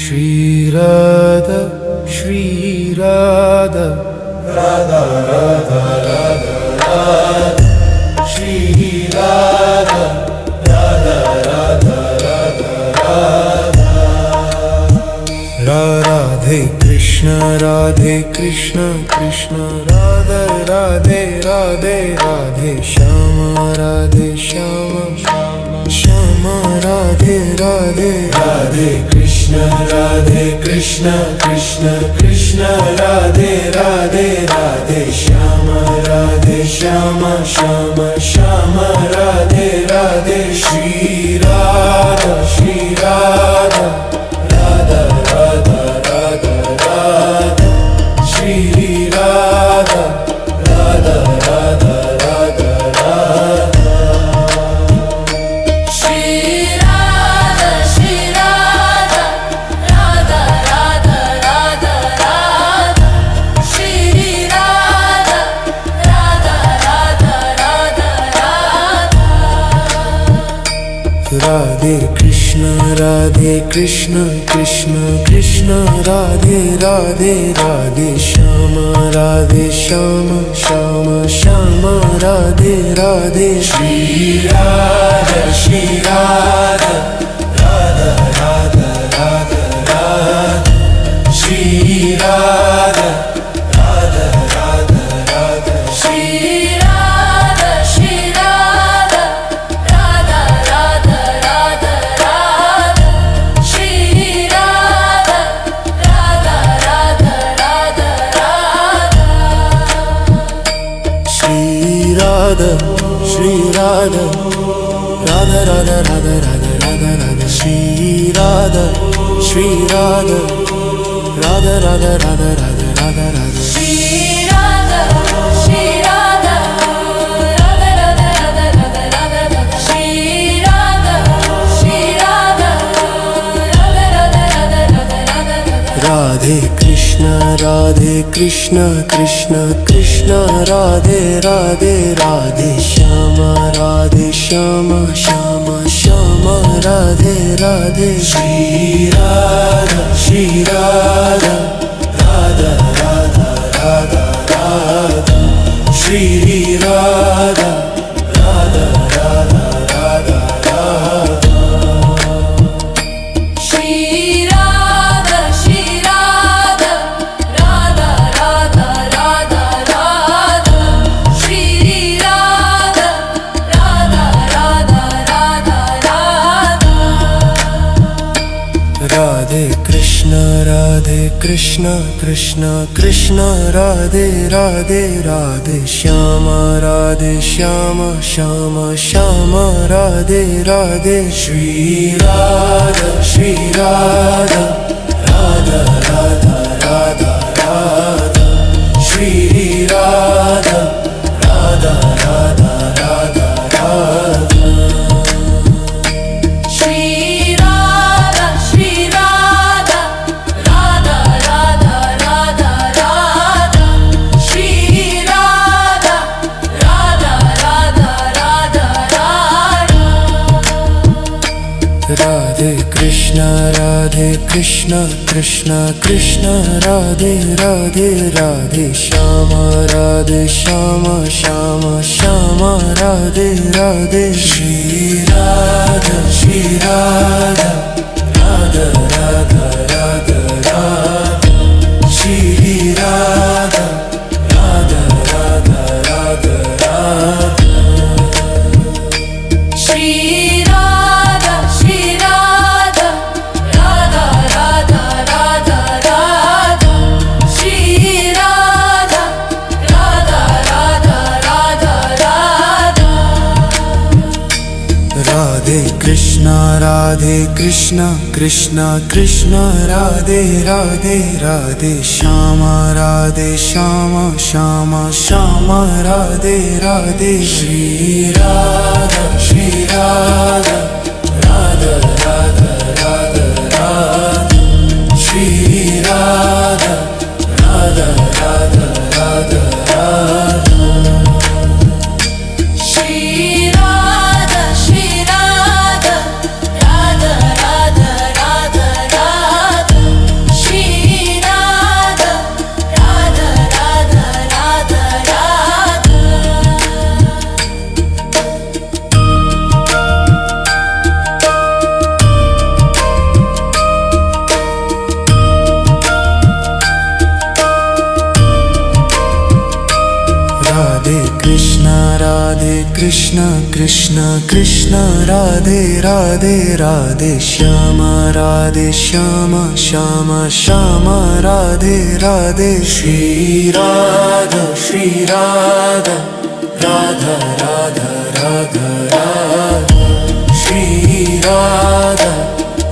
Shri Radha, Shri Radha, Radha Radha Radha Radha, Shri Radha, Radha Radha Radha Radha. Radhe Krishna, Radhe Krishna, Krishna Radha, Radhe Radhe Radhe Shama, Radhe Shama, Shama Radhe Radhe. Radhe Krishna, Radhe Krishna, Krishna Krishna Radhe Radhe Radhe Shama, Radhe Shama, Shama Shama Radhe Radhe. Shri Radha, Shri Radha, Radha Radha Radha Radha, Shri Radha, Radha Radha Radha Radha. Radhe Krishna, Radhe Krishna, Krishna Krishna Radhe Radhe Radhe Shama, Radhe Shama, Shama Shama Radhe Radhe. Shri Radha, Shri Radha, Radha Radha Radha Radha, Shri Radha, Radha Radha Radha. Shri Shri Radha, Radha Radha Radha Radha Radha Radha. Shri Radha, Shri Radha, Radha Radha Radha Radha Radha Radha. Shri Radha, Shri Radha, Radha Radha Radha Radha Radha Radha. Shri Radha, Shri Radha, Radha Radha Radha Radha Radha Radha. Radhe Krishna, Radhe Krishna, Krishna Krishna Radhe Radhe Radhe Shama, Radhe Shama, Shama Shama Radhe Radhe. Shri Radha, Shri Radha, Radha Radha Radha Radha, Shri Radha, Radha Radha Radha Radha. Shri Radha, Shri Radha, Radha Radha Radha Radha. Shri Radha, Radha Radha Radha Radha. Radhe Krishna, Radhe Krishna, Krishna Krishna Radhe Radhe Radhe Shama, Radhe Shama, Shama Shama Radhe Radhe. Shri Radha, Shri Radha, Radha Radha Radha Radha, Shri Radha, Radha Radha Radha Radha. Shri Radha, Shri Radha, Radha Radha Radha Radha. Shri Radha, Radha Radha Radha Radha. Radhe Krishna, Radhe Krishna, Krishna Krishna Radhe Radhe Radhe Shama, Radhe Shama, Shama Shama Radhe Radhe. Shri Radha, Shri Radha, Radha Radha Radha Radha, Shri Radha, Radha Radha Radha Radha. Shri Radha, Shri Radha, Radha Radha Radha Radha. Shri Radha, Radha Radha Radha Radha. Radhe Krishna, Radhe Krishna, Krishna Krishna Radhe Radhe Radhe Shama, Radhe Shama, Shama Shama Radhe Radhe. Shri Radha, Shri Radha, Radha Radha Radha Radha, Shri Radha, Radha Radha Radha Radha. Shri Radha, Shri Radha, Radha Radha Radha Radha. Krishna Krishna Krishna Radhe Radhe Radhe Shyam Radhe Shyam Shyam Shyam Radhe Radhe Shri Radha Radha Radha Radha Radha Shri Radha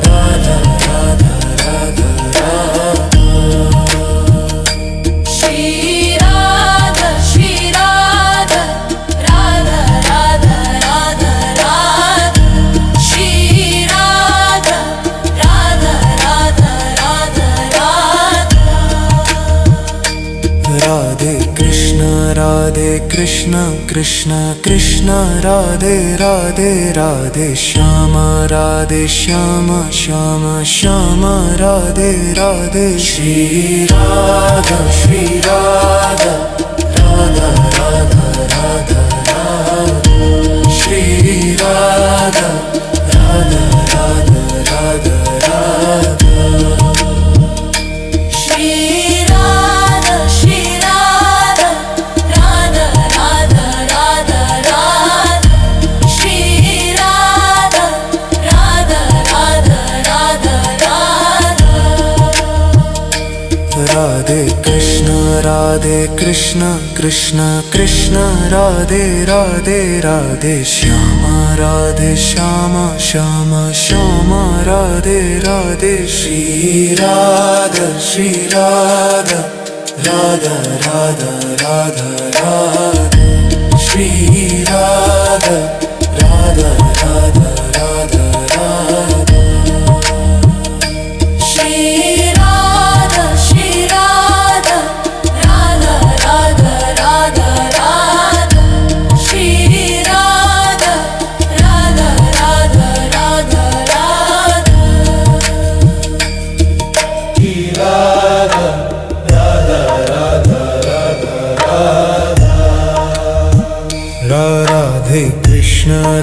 Radha Radha Radha Radha Shri Radha, Shri Radha, Radha Radha Radha Radha. Shri Radha, Radha Radha Radha Radha. Radhe Krishna Krishna Krishna Radhe Radhe Radhe Shyam Radhe Shyam Shyam Shyam Radhe Radhe Shri Radha Radha Radha Radha Radha Shri Radha Radha Radha Radha Radha Shri Radha, Shri Radha, Radha Radha Radha Radha. Shri Radha, Radha Radha Radha Radha. Radhe Krishna Krishna Krishna Radhe Radhe Radhe Shyam Shyam Shyam Radhe Radhe Shri Radha Radha Radha Radha Radha Shri Radha Radha Radha Radha Radha Shri Radha, Shri Radha, Radha Radha Radha Radha. Shri Radha, Radha Radha Radha Radha.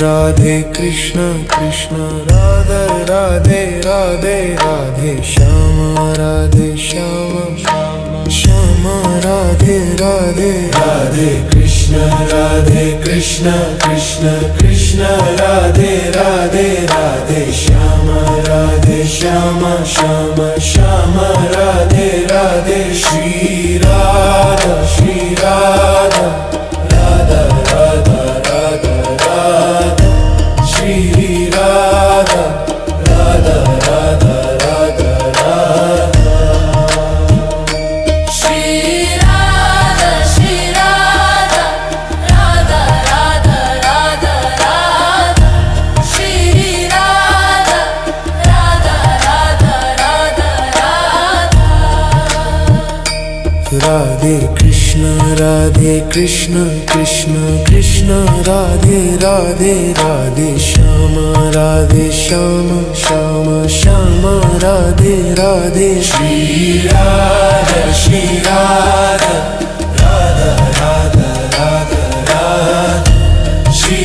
Radhe Krishna Krishna Radhe Radhe Radhe Shyam Shyam Shyam Radhe Radhe Radhe Krishna Krishna Krishna Radhe Radhe Radhe Shyam Shyam Shyam Radhe Radhe Shri Radha Radha Radha Radha Radha Shri Radha Radha Radha Radha Radha Shri Radha, Shri Radha, Radha Radha Radha Radha. Shri Radha, Radha Radha Radha Radha. Radhe Krishna Krishna Radhe Radhe Radhe Shyam Shyam Shyam Radhe Radhe Shri Radha Radha Radha Radha Radha Shri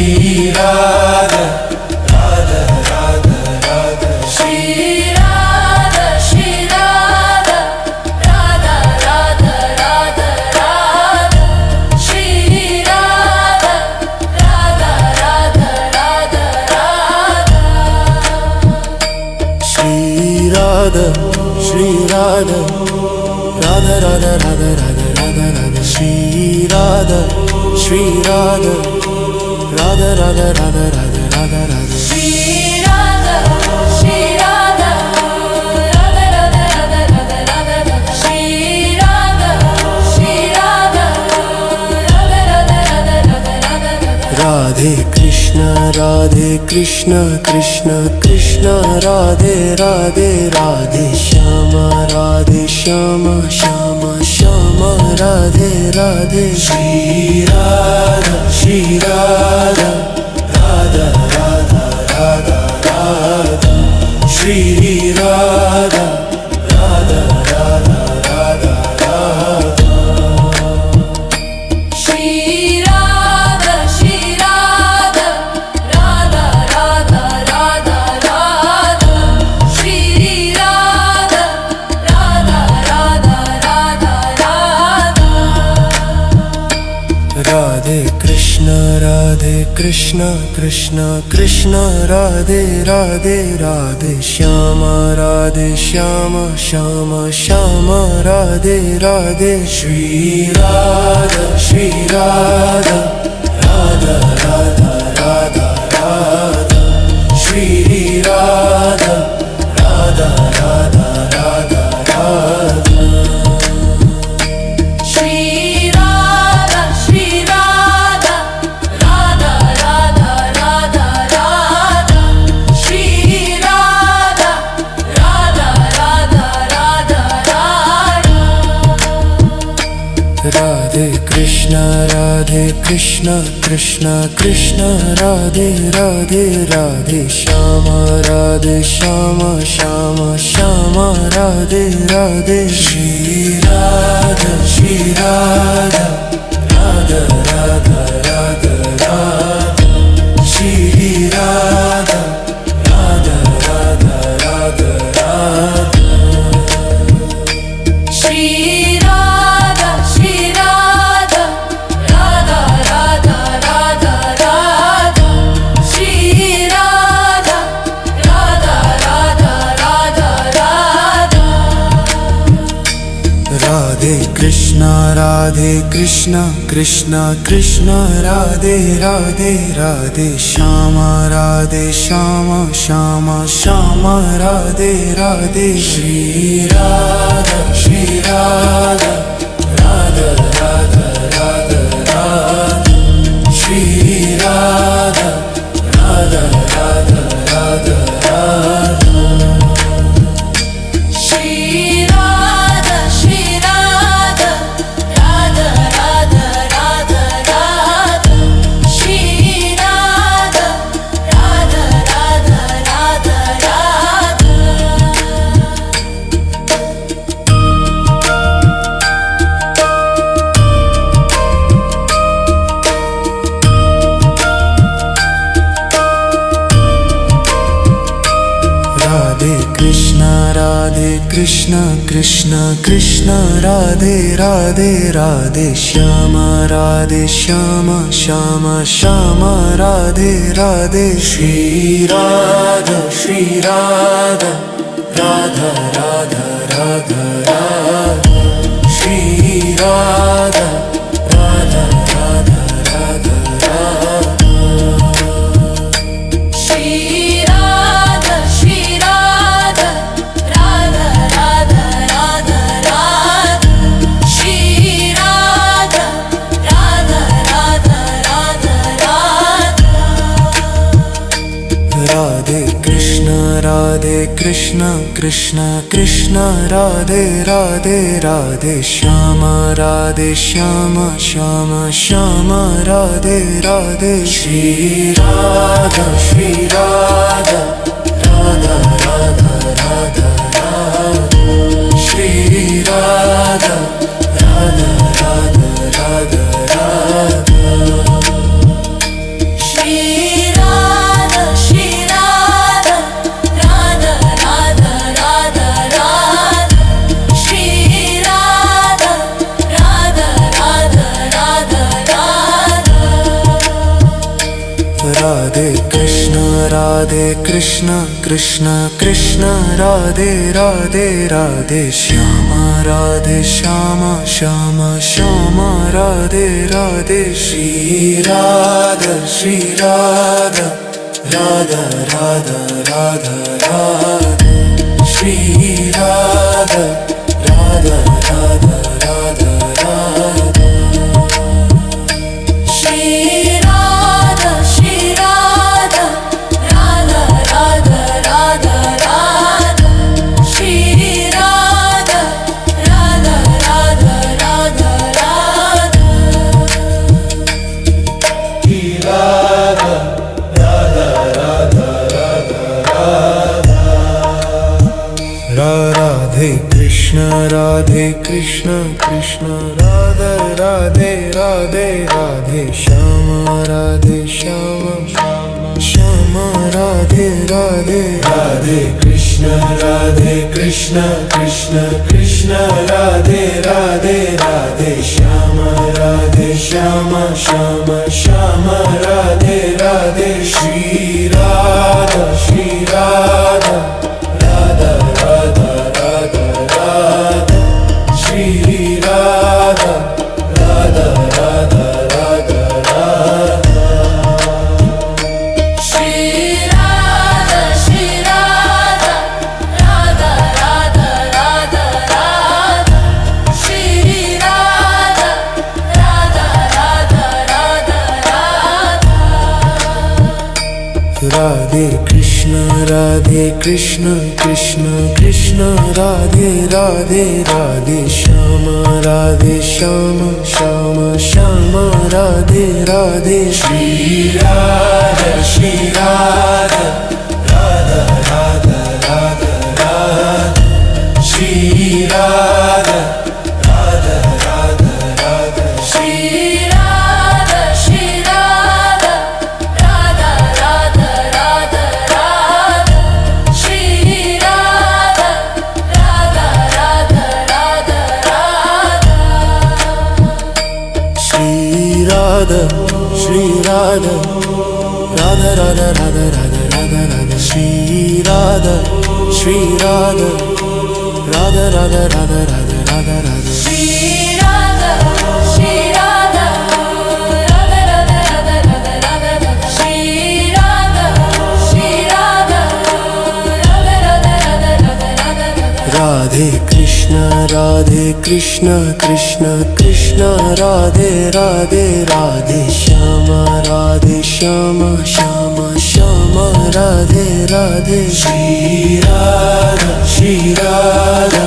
Radha Radha Radha Radha Shri Radha, Shri Radha, Radha Radha Radha Radha. Shri Radha, Radha Radha Radha Radha. Shri Radha Radha Radha Radha Radha Radha Radha Shri Radha Radha Radha Radha Radha Radha Radha Shri Radha, Shri Radha, Radha Radha Radha Radha Radha Radha. Shri Radha, Shri Radha, Radha Radha Radha Radha Radha Radha. Radhe Krishna Krishna Radhe Radhe Radhe Shyam Shyam Radhe Radhe Shri Radha Radha Radha Radha Radha Shri Radha Radha Radha Radha Radha Shri Radha, Shri Radha, Radha Radha Radha Radha. Shri Radha, Radha Radha Radha Radha. Radhe Krishna Krishna Krishna Krishna Radhe Radhe Radhe Shyama Radhe Shyama Shyama Shyama Radhe Radhe Shri Radha Radha Radha Radha Radha Shri Radha Radha Radha Radha Radha Shri Radha, Shri Radha, Radha Radha Radha Radha. Shri Radha, Radha Radha Radha Radha. Radhe Krishna Krishna Krishna Radhe Radhe Radhe Shyama Shyama Shyama Radhe Radhe Shri Radha Radha Radha Radha Radha Shri Radha Radha Radha Radha Radha Shri Radha, Shri Radha, Radha Radha Radha Radha. Shri Radha, Radha Radha Radha Radha. Radhe Krishna Krishna Krishna Radhe Radhe Radhe Shyama Shyama Shyama Radhe Radhe Shri Radha Radha Radha Radha Radha Shri Radha Radha Radha Radha Radha Shri Radha, Shri Radha, Radha Radha Radha Radha. Shri Radha, Radha Radha Radha Radha. Radhe Krishna Krishna Radhe Radhe Radhe Shyama Shyama Shyama Radhe Radhe Shri Radha Radha Radha Radha Radha Shri Radha Radha Radha Radha Radha Shri Radha, Shri Radha, Radha Radha Radha Radha. Shri Radha, Radha Radha Radha Radha. Radhe Krishna Krishna Radhe Radhe Radhe Shyama Shyama Shyama Radhe Radhe Shri Radha Radha Radha Radha Radha Shri Radha Radha Radha Radha Radha Shri Radha, Shri Radha, Radha Radha Radha Radha. Shri Radha, Radha Radha Radha Radha. Radhe Krishna Krishna Radhe Radhe Radhe Shyama Shyama Radhe Radhe Shri Radha Radha Radha Radha Radha Shri Radha Radha Radha Radha Radha Shri Radha, Shri Radha, Radha Radha Radha Radha. Shri Radha, Radha Radha Radha Radha. Radhe Krishna Radha Radhe Radhe Radhe Shyama Shyama Radhe Radhe Radhe Krishna Radhe Krishna Krishna Krishna Radhe Radhe Radhe Shama Radhe Shama Shama Shama Radhe Radhe Shri Radha Shri Radha Radha Radha Radha Radha Shri Radha Radha Radha Radha Radha Shri Radha Shri Radha Radha Radha Radha Radha Shri Radha Radha Radha Radha Radha Radhe Krishna Krishna Krishna Radhe Radhe Radhe Shama Radhe Shama Shama Shama Radhe Radhe Shri Radha Shri Radha Radha Radha Radha Radha Shri Radha Radha Radha Radha Shri Radha Shri Radha Radha Radha Radha Radha Shri Radha Radha Radha Radha Radha Shri Radha Shri Radha Radha Radha Radha Radha Radha Radha Shri Radha Shri Radha Radha Radha Radha Radha Radha Radha Shri Radha Shri Radha Radha Radha Radha Radha Radha Radha Shri Radha Shri Radha Radha Radha Radha Radha Radha Radhe Krishna Krishna Krishna Radhe Radhe Radhe Shama Shama Shama Radhe Radhe Shri Radha Shri Radha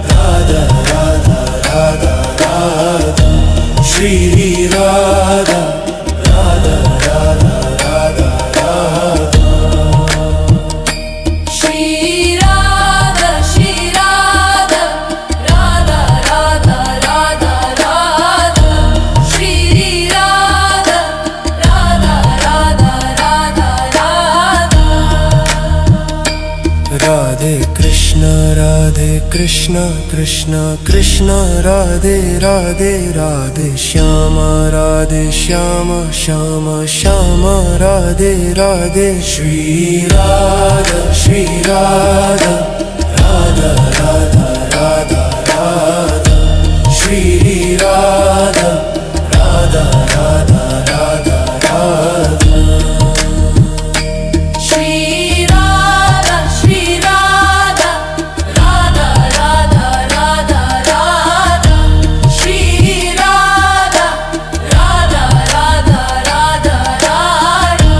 Radha Radha Radha Radha Shri Radha Radha Radha Radha Radha Shri Radha Shri Radha Radha Radha Radha Radha Shri Radha Radha Radha Radha Radha Radhe Krishna Krishna Radhe Radhe Radhe Shama Shama Shama Radhe Radhe Shri Radha Shri Radha Radha Radha Radha Radha Shri Radha Radha Radha Radha Radha Shri Radha Shri Radha Radha Radha Radha Radha Shri Radha Radha Radha Radha Radha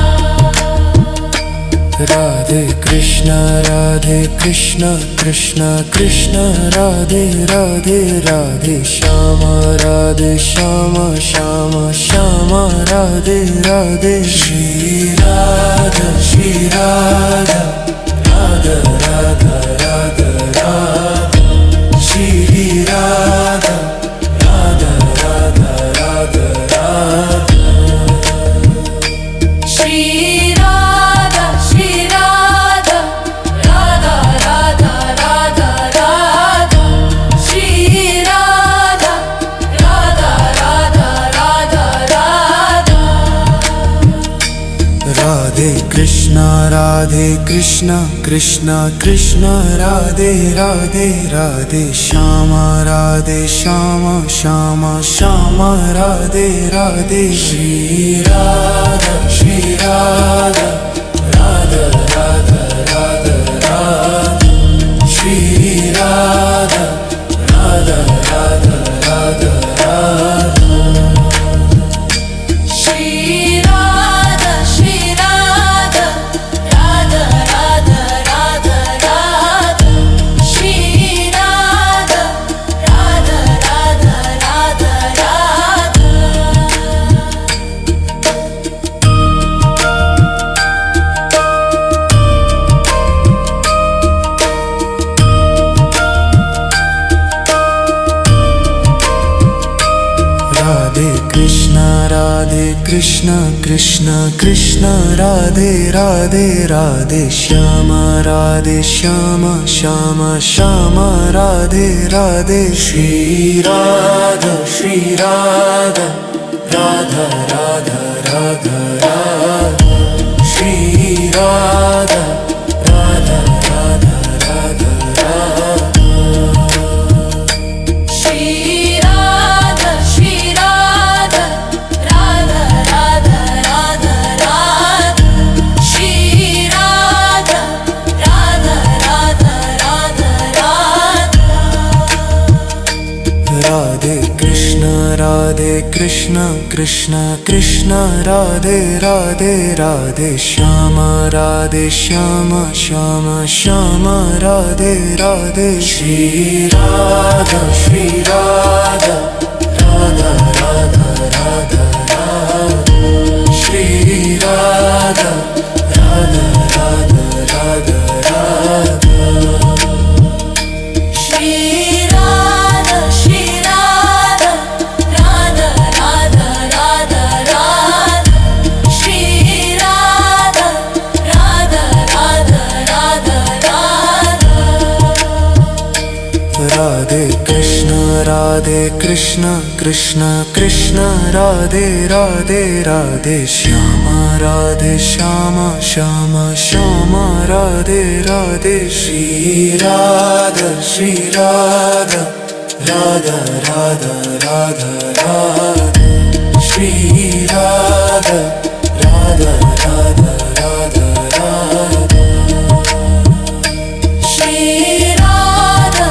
Radhe Krishna Krishna Radhe Radhe Radhe Shama Shama Shama Radhe Radhe Shri Radha Shri Radha Radha Radha Radha Radha Shri Radha Radha Radha Radha Radha Shri Radha Shri Radha Radha Radha Radha Radha Shri Radha Radha Radha Radha Radha Radhe Krishna Krishna Radhe Radhe Radhe Shama Shama Shama Radhe Radhe Shri Radha Shri Radha Radha Radha Radha Radha Shri Radha Radha Radha Radha Radha Shri Radha Shri Radha Radha Radha Radha Radha Shri Radha Radha Radha Radha Radha Krishna Krishna Krishna Radhe Radhe Radhe Shyam Radhe Shyam Shyam Shyam Radhe Radhe Shri Radha Radha Radha Radha Radha Shri Radha Radha Radha Radha Radha Shri Radha Radha Radha Radha Radha Shri Radha Radha Radha Radha Radha Radhe Krishna Krishna Krishna Radhe Radhe Radhe Shyam Shyam Shyam Radhe Radhe Shri Radha Radha Radha Radha Radha Shri Radha Radha Radha Radha Radha Shri Radha Radha Radha Radha Radha Shri Radha Radha Radha Radha Radha Radhe Krishna Krishna Krishna Radhe Radhe Radhe Shyam Shyam Shyam Radhe Radhe Shri Radha Radha Radha Radha Radha Shri Radha Radha Radha Radha Radha Shri Radha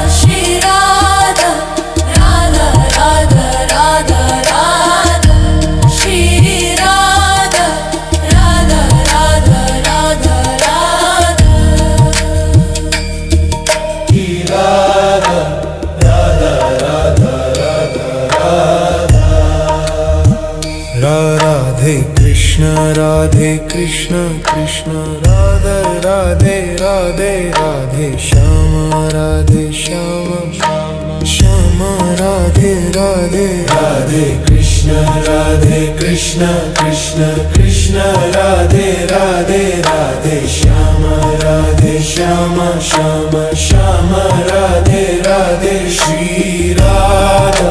Radha Radha Radha Radha Shri Radha Radha Radha Radha Radhe Krishna Krishna Radhe Radhe Radhe Shyam Shyam Radhe Radhe Radhe Krishna Krishna Krishna Radhe Radhe Radhe Shyam Shyam Shyam Radhe Radhe Shri Radha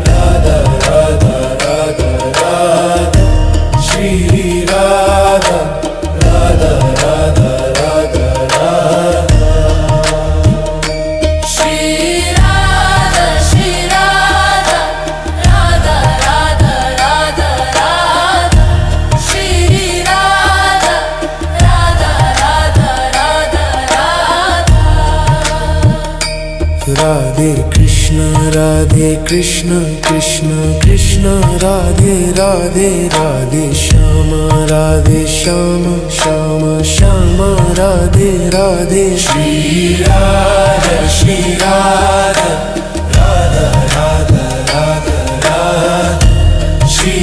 Radha Radha Radha Radha Shri Radha Radha Radha Radha Radha Shri Radha Radha Radha Radha Radha Shri Radha Radha Radha Radha Radha Radhe Krishna Krishna Radhe Radhe Radhe Shyam Shyam Radhe Radhe Shri Radha Radha Radha Radha Radha Shri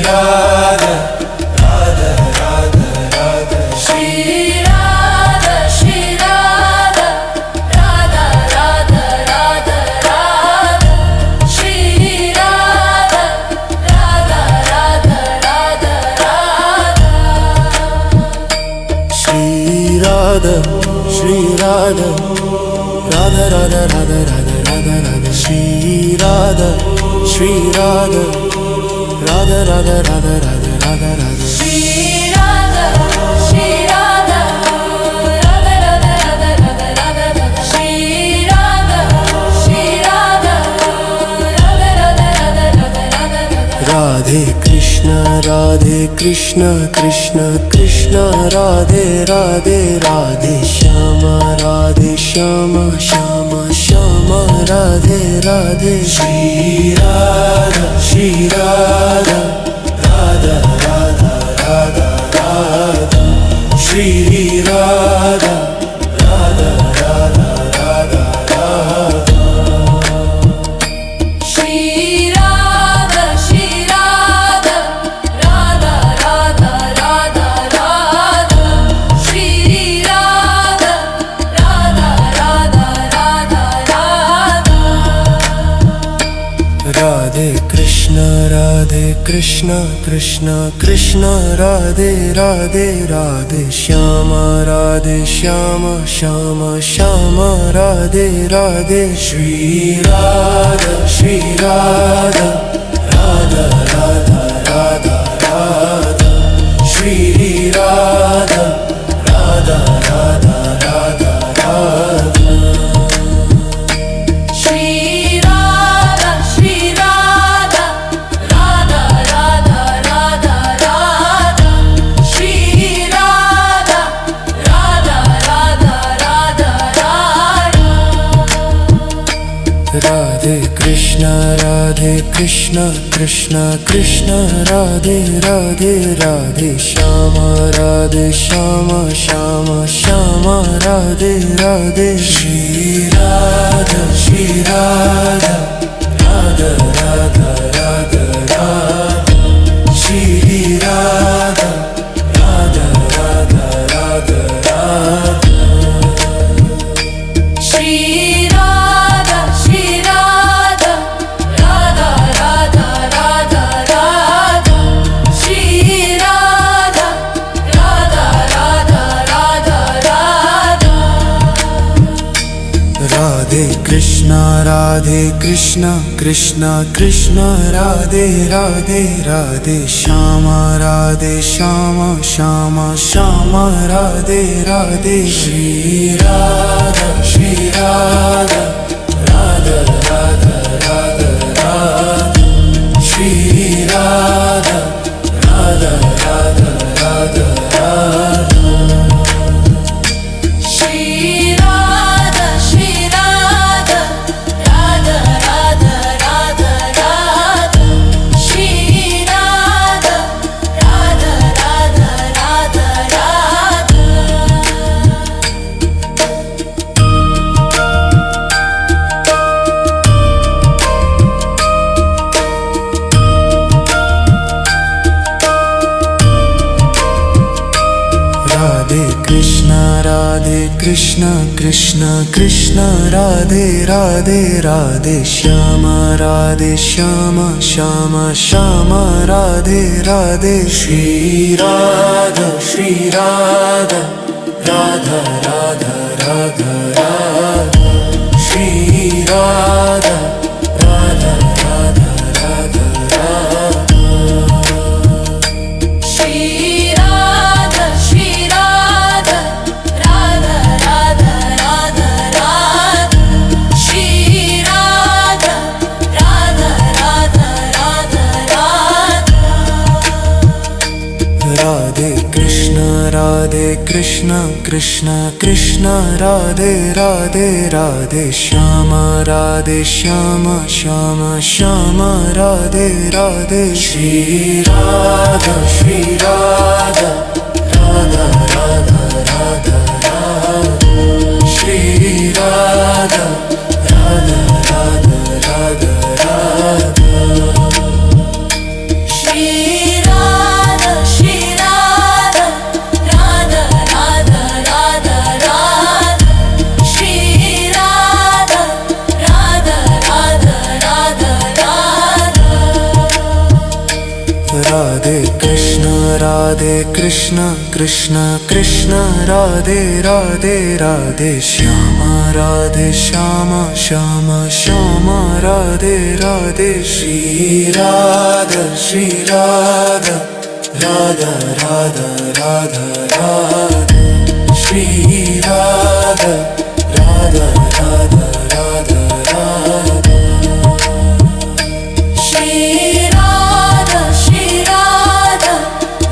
Radha Radha Radha Radha Shri Radha Radha Radha Radha Radha Shri Radha Radha Radha Radha Radha Shri Radha Radha Radha Radha Radha Radha Radha Shri Radha Radha Radha Radha Radha Radha Radha Shri Radha Radha Radha Radha Radha Radha Shri Radha Radha Radha Radha Radha Radha Radhe Krishna Krishna Radhe Radhe Radhe Shyam Shyam Radhe Radhe Shri Radha Radha Radha Radha Radha Shri Radha Radha Radha Radha Radha Shri Radha Radha Radha Radha Radha Shri Radha Radha Radha Radha Radha Radhe Krishna Krishna Krishna Krishna Radhe Radhe Radhe Shyama Radhe Shyama Shyama Shyama Radhe Radhe Shri Radha Shri Radha Radha Radha Radha Radha Shri Radha Radha Radha Radha Radha Shri Radha Shri Radha Radha Radha Radha Radha Shri Radha Radha Radha Radha Radha Radhe Krishna Krishna Krishna Radhe Radhe Radhe Shyama Radhe Shyama Shyama Shyama Radhe Radhe Shri Radha Shri Radha Radha Radha Radha Radha Shri Radha Radha Radha Radha Radha Shri Radha Shri Radha Radha Radha Radha Radha Shri Radha Radha Radha Radha Radha Radhe Krishna Krishna Krishna Radhe Radhe Radhe Shyama Radhe Shyama Shyama Shyama Radhe Radhe Shri Radha Shri Radha Radha Radha Radha Radha Shri Radha Radha Radha Radha Radha Shri Radha Shri Radha Radha Radha Radha Radha Shri Radha Radha Radha Radha Radha Radhe Krishna Krishna Radhe Radhe Radhe Shyama Radhe Shyama Shyama Shyama Radhe Radhe Shri Radha Shri Radha Radha Radha Radha Radha Shri Radha Radha Radha Radha Radha Shri Radha Shri Radha Radha Radha Radha Radha Shri Radha Radha Radha Radha Radha Radhe Krishna Krishna Radhe Radhe Radhe Shyama Radhe Shyama Shyama Shyama Radhe Radhe Shri Radha Shri Radha Radha Radha Radha Radha Shri Radha Radha Radha Radha Radha Shri Radha Shri Radha Radha Radha Radha Radha Shri Radha Radha Radha Radha Radha Radhe Krishna Krishna Radhe Radhe Radhe Shyama Radhe Shyama Shyama Shyama Radhe Radhe Shri Radha Shri Radha Radha Radha Radha Radha Shri Radha Radha Radha Radha Radha Shri Radha Shri Radha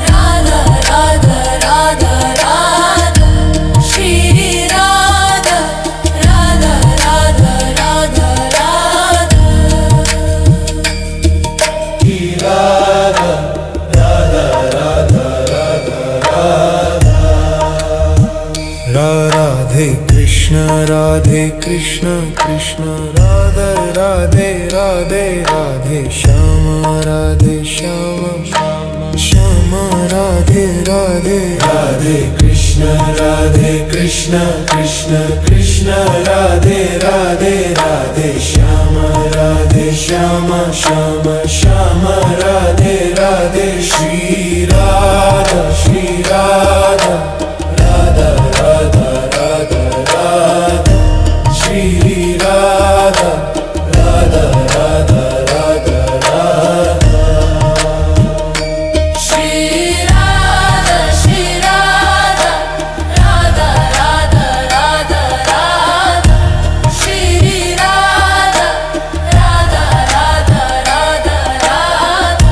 Radha Radha Radha Radha Shri Radha Radha Radha Radha Radha Radhe Krishna Radha Radhe Radhe Radhe Shyama Radhe Shyama Shyama Radhe Radhe Radhe Krishna Radhe Krishna Krishna Krishna Radhe Radhe Radhe Shama Radhe Shama Shama Shama Radhe Radhe Shri Radha Shri Radha Radha Radha Radha Radha Shri Radha Radha Radha Radha Radha Shri Radha Shri Radha Radha Radha Radha Radha Shri Radha Radha Radha Radha Radha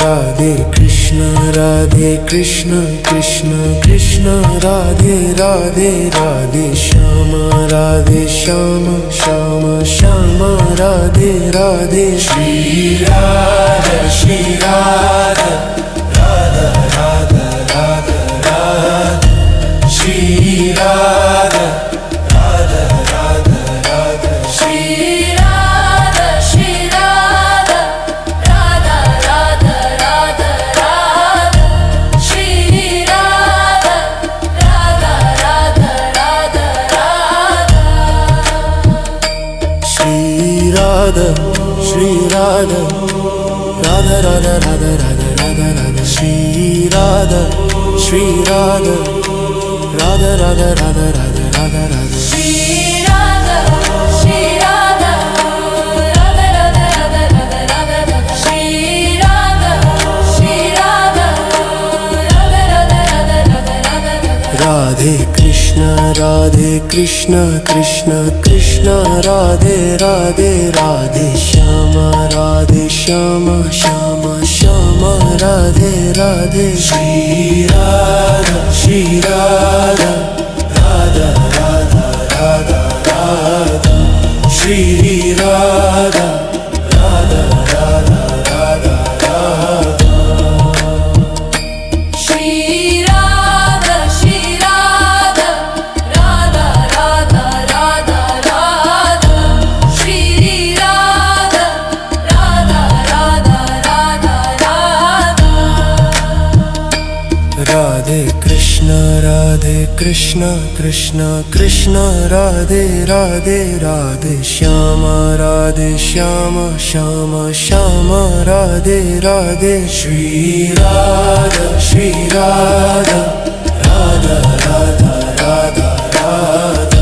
Radhe Krishna Krishna Krishna Radhe Radhe Radhe Shama Shama Shama Radhe Radhe Shri Radha Shri Radha Radha Radha Radha Radha Shri Radha Radha Radha Radha Shri Radha Shri Radha Radha Radha Radha Radha Shri Radha Radha Radha Radha Radha Shri Radha Shri Radha Radha Radha Radha Radha Radha Radha Shri Radha Shri Radha Radha Radha Radha Radha Radha Radha Shri Radha Shri Radha Radha Radha Radha Radha Radha Radha Shri Radha Shri Radha Radha Radha Radha Radha Radha Radhe Krishna Krishna Krishna Radhe Radhe Radhe Shama Shama Shama Radhe Radhe Shri Radha Shri Radha Radha Radha Radha Radha Shri Radha Radha Radha Radha Radha Shri Radha Shri Radha Radha Radha Radha Radha Shri Radha Radha Radha Radha Radha Radhe Krishna Krishna Radhe Radhe Radhe Shama Shama Shama Radhe Radhe Shri Radha Shri Radha Radha Radha Radha Radha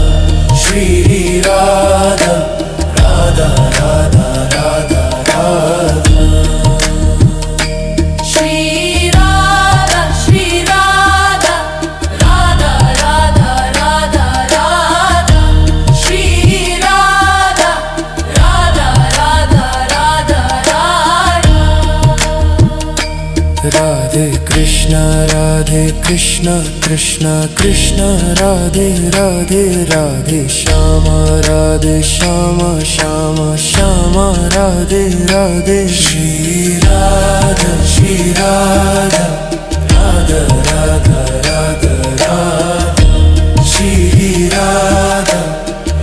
Shri Radha Radha Radha Radha Radha Shri Radha Shri Radha Radha Radha Radha Radha Shri Radha Radha Radha Radha Radha Radhe Krishna Krishna Radhe Radhe Radhe Shama Shama Radhe Radhe Shri Radha Shri Radha Radha Radha Radha Radha Shri Radha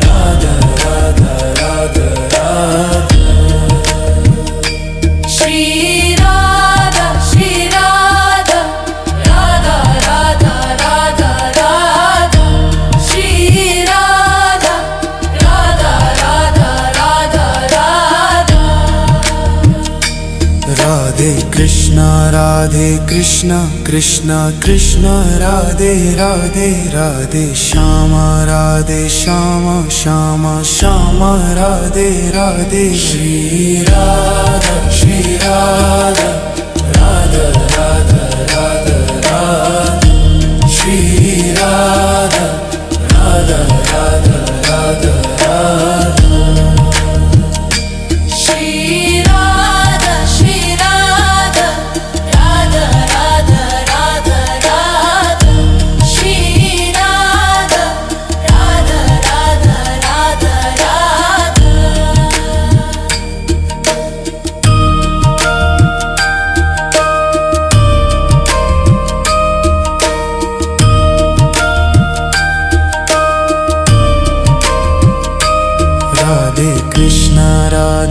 Radha Radha Radha Radha Shri Radha Shri Radha Radha Radha Radha Radha Shri Radha Radha Radha Radha Radha Radhe Krishna Krishna Radhe Radhe Radhe Shama Shama Radhe Radhe Shri Radha Shri Radha Radha Radha Radha Radha Shri Radha Radha Radha Radha Radha Shri Radha Shri Radha Radha Radha Radha Radha Shri Radha Radha Radha Radha Radha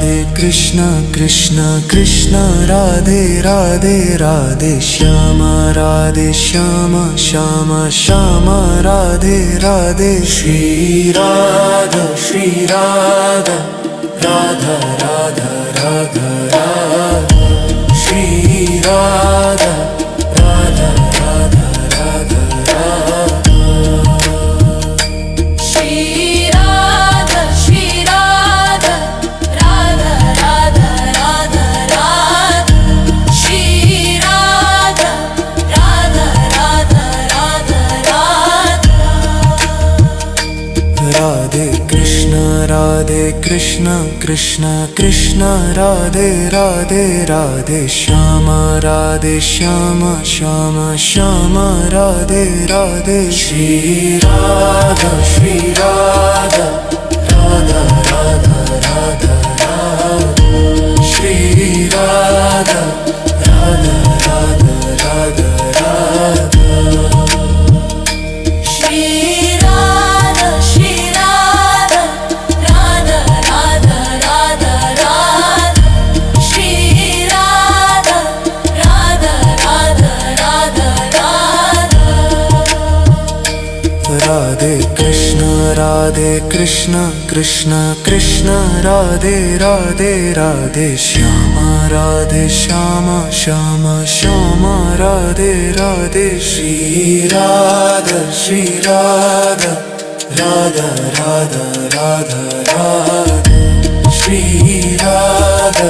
Krishna Krishna Krishna Radhe Radhe Radhe Shyam Radhe Shyam Shyam Shyam Radhe Radhe Shri Radha Radha Radha Radha Radha Shri Radha Radha Radha Radha Radha Shri Radha, Shri Radha, Radha Radha Radha Radha. Shri Radha, Radha Radha Radha Radha. Radhe Krishna Krishna Krishna Radhe Radhe Radhe Shyam Shyam Shyam Radhe Radhe Shri Radha Radha Radha Radha Radha Shri Radha Radha Radha Radha Radha Shri Radha, Shri Radha, Radha Radha Radha Radha. Shri Radha, Radha Radha Radha Radha. Radhe Krishna Krishna Krishna Radhe Radhe Radhe Shyam Shyam Shyam Radhe Radhe Shri Radha Radha Radha Radha Radha Shri Radha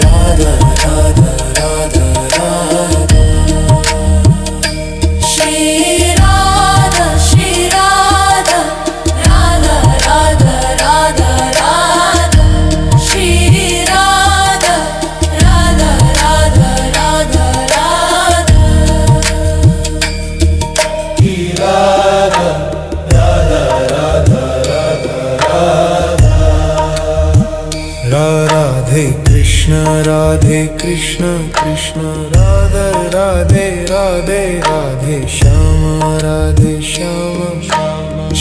Radha Radha Radha Radha Shri Radha, Shri Radha, Radha Radha Radha Radha. Shri Radha, Radha Radha Radha Radha. Radhe Krishna Krishna Radhe Radhe Radhe Shyam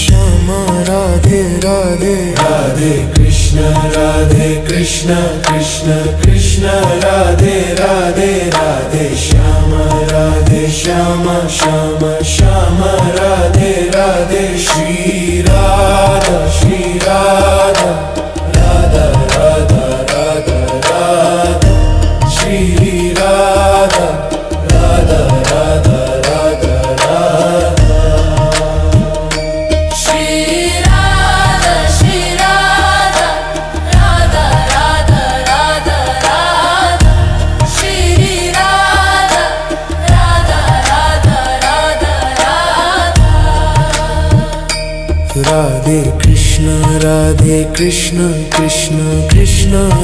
Shyam Radhe Radhe Radhe Krishna Krishna Krishna Radhe Radhe Radhe Shyam Shyam Radhe Radhe Shri Radha Radha Radha Radha Radha Shri Radha Radha Radha Radha Radha Shri Radha, Shri Radha, Radha Radha Radha Radha. Shri Radha, Radha Radha Radha Radha. Radhe Krishna Krishna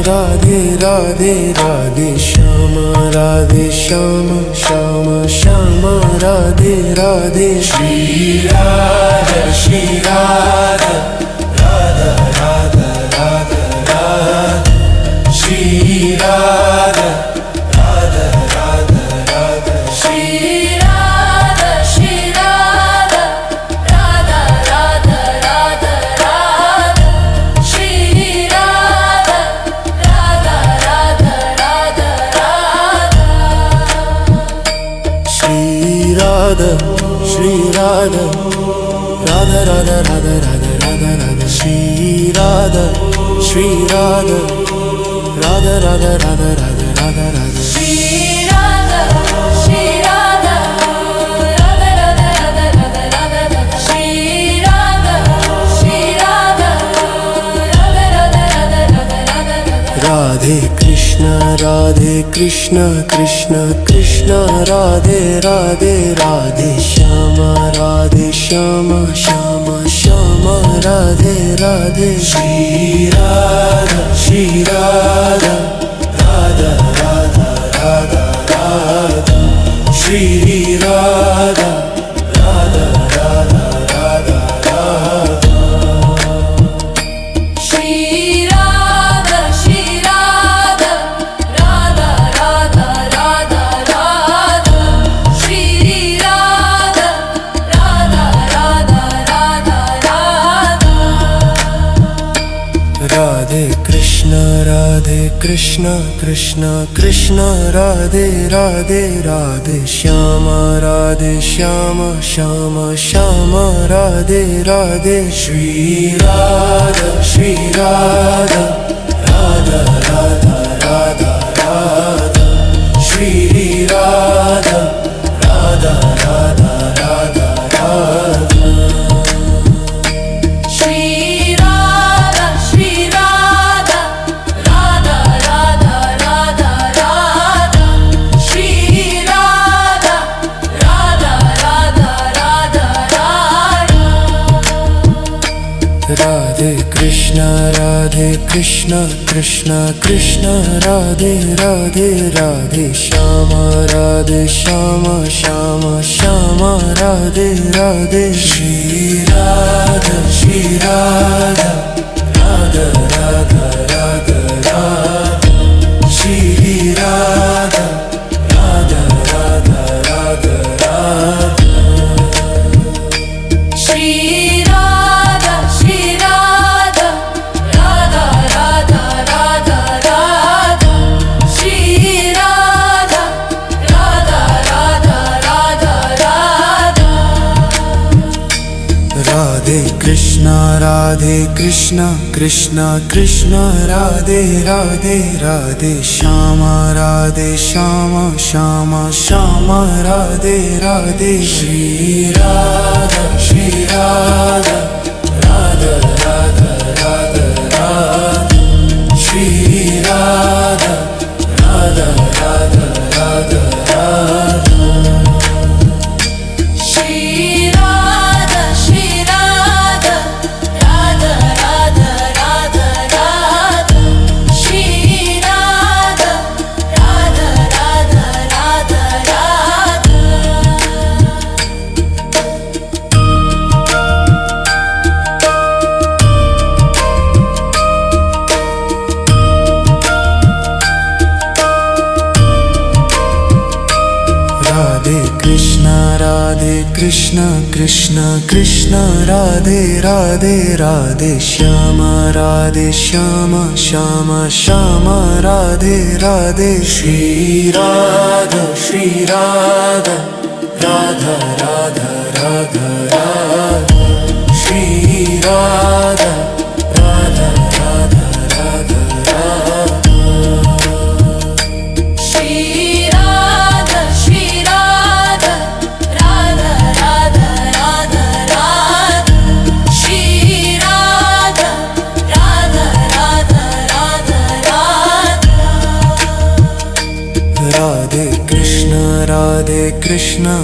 Radhe Radhe Radhe Shyam Shyam Radhe Radhe Shri Radha Radha Radha Radha Radha Shri Radha Radha Radha Radha Shri Radha, Shri Radha, Radha Radha Radha Radha. Shri Radha, Radha Radha Radha Radha. Shri Radha Radha Radha Radha Radha Radha Radha Shri Radha Radha Radha Radha Radha Radha Radha Shri Radha, Shri Radha, Radha Radha Radha Radha Radha Radha. Shri Radha, Shri Radha, Radha Radha Radha Radha Radha Radha. Radhe Krishna Krishna Krishna Radhe Radhe Radhe Shyam Shyam Radhe Radhe Shri Radha Radha Radha Radha Radha Shri Radha Radha Radha Radha Radha Shri Radha, Shri Radha, Radha Radha Radha Radha. Shri Radha, Radha Radha Radha Radha. Radhe Krishna Krishna Krishna Radhe Radhe Radhe Shyama Radhe Shyama Shyama Shyama Radhe Radhe Shri Radha Shri Radha Radha Radha Radha Radha Shri Radha Radha Radha Radha Radha Shri Radha Shri Radha Radha Radha Radha Radha Shri Radha Radha Radha Radha Radha Radhe Krishna Krishna Krishna Radhe Radhe Radhe Shyama Radhe Shyama Shyama Shyama Radhe Radhe Shri Radha Shri Radha Radha Radha Radha Radha Shri Radha Radha Radha Radha Radha Shri Radha Shri Radha Radha Radha Radha Radha Shri Radha Radha Radha Radha Radha Radhe Krishna Krishna Krishna Radhe Radhe Radhe Shyama Radhe Shyama Shyama Shyama Radhe Radhe Shri Radha Shri Radha Radha Radha Radha Radha Shri Radha Radha Radha Radha Radha Shri Radha Shri Radha Radha Radha Radha Radha Shri Radha Radha Radha Radha Radha Radhe Krishna Krishna Radhe Radhe Radhe Shyama Radhe Shyama Shyama Shyama Radhe Radhe Shri Radha Shri Radha Radha Radha Radha Radha Shri Radha Radha Radha Radha Radha Shri Radha Shri Radha Radha Radha Radha Radha Shri Radha Radha Radha Radha Radha Radhe Krishna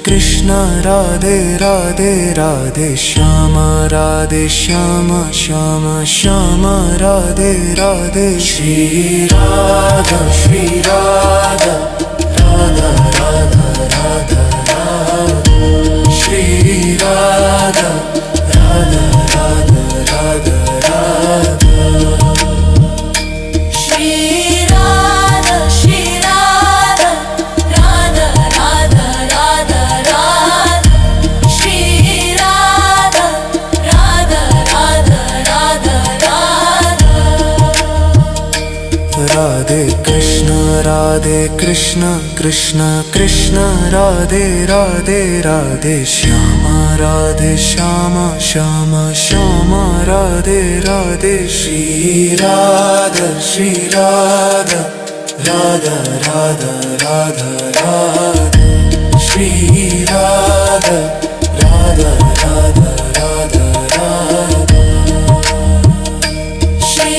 Krishna Radhe Radhe Radhe Shyama Radhe Shyama Shyama Shyama Radhe Radhe Shri Radha Shri Radha Radha Radha Radha Radha Shri Radha Radha Radha Radha Radha Shri Radha Shri Radha Radha Radha Radha Radha Shri Radha Radha Radha Radha Radha Radhe Krishna Krishna Radhe Radhe Radhe Shyama Radhe Shyama Shyama Shyama Radhe Radhe Shri Radha Shri Radha Radha Radha Radha Radha Shri Radha Radha Radha Radha Radha Shri